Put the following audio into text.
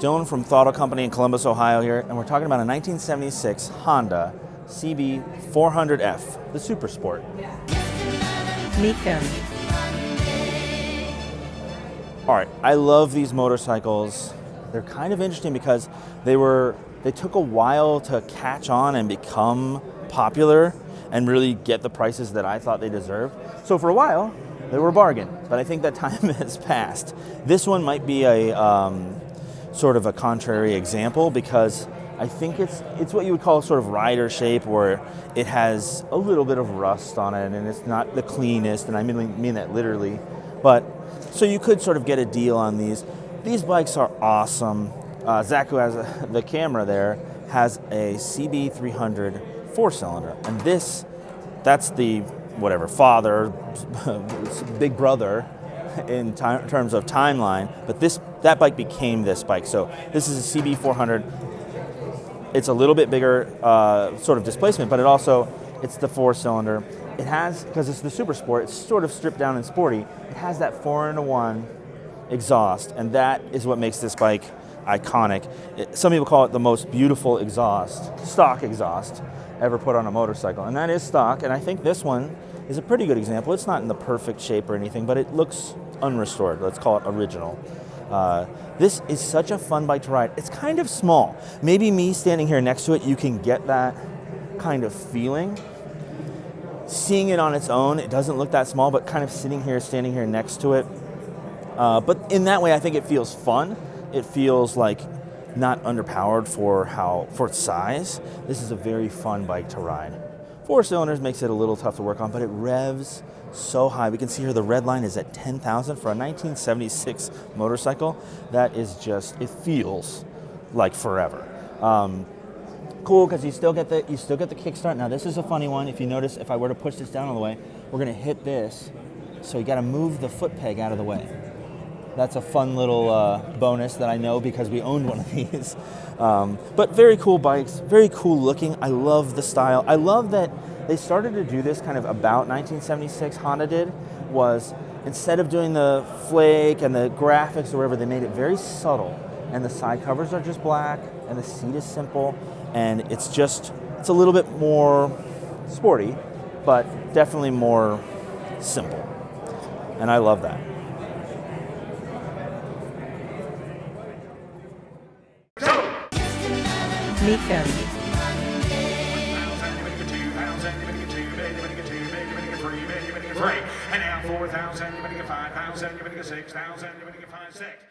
Dylan from Throttle Company in Columbus, Ohio here, and we're talking about a 1976 Honda CB400F, the Super Sport. Mecum. All right, I love these motorcycles. They're kind of interesting because they took a while to catch on and become popular and really get the prices that I thought they deserved. So for a while, they were a bargain, but I think that time has passed. This one might be a sort of a contrary example because I think it's what you would call sort of rider shape, where it has a little bit of rust on it and it's not the cleanest, and I mean that literally. But so you could sort of get a deal on these. These bikes are awesome. Zach, who has the camera there, has a CB300 4-cylinder, and that's the whatever father, big brother in terms of timeline. But that bike became this bike. So this is a CB400. It's a little bit bigger sort of displacement, but it's the 4-cylinder. It has, because it's the Super Sport, it's sort of stripped down and sporty. It has that 4-in-1 exhaust, and that is what makes this bike iconic. Some people call it the most beautiful stock exhaust ever put on a motorcycle, and that is stock, and I think this one is a pretty good example. It's not in the perfect shape or anything, but it looks unrestored. Let's call it original. This is such a fun bike to ride. It's kind of small. Maybe me standing here next to it, you can get that kind of feeling. Seeing it on its own, it doesn't look that small, but kind of standing here next to it. But in that way, I think it feels fun. It feels like not underpowered for its size. This is a very fun bike to ride. 4 cylinders makes it a little tough to work on, but it revs so high. We can see here the red line is at 10,000 for a 1976 motorcycle. That is it feels like forever. Cool, because you still get the kickstart. Now this is a funny one. If you notice, if I were to push this down all the way, we're gonna hit this. So you gotta move the foot peg out of the way. That's a fun little bonus that I know because we owned one of these. But very cool bikes, very cool looking. I love the style. I love that they started to do this kind of about 1976. Honda did, was instead of doing the flake and the graphics or whatever, they made it very subtle. And the side covers are just black, and the seat is simple, and it's a little bit more sporty, but definitely more simple. And I love that. Mecum. And now 4,000, you're going to get 5,000, you're going to get 6,000, you're going to get 5,600.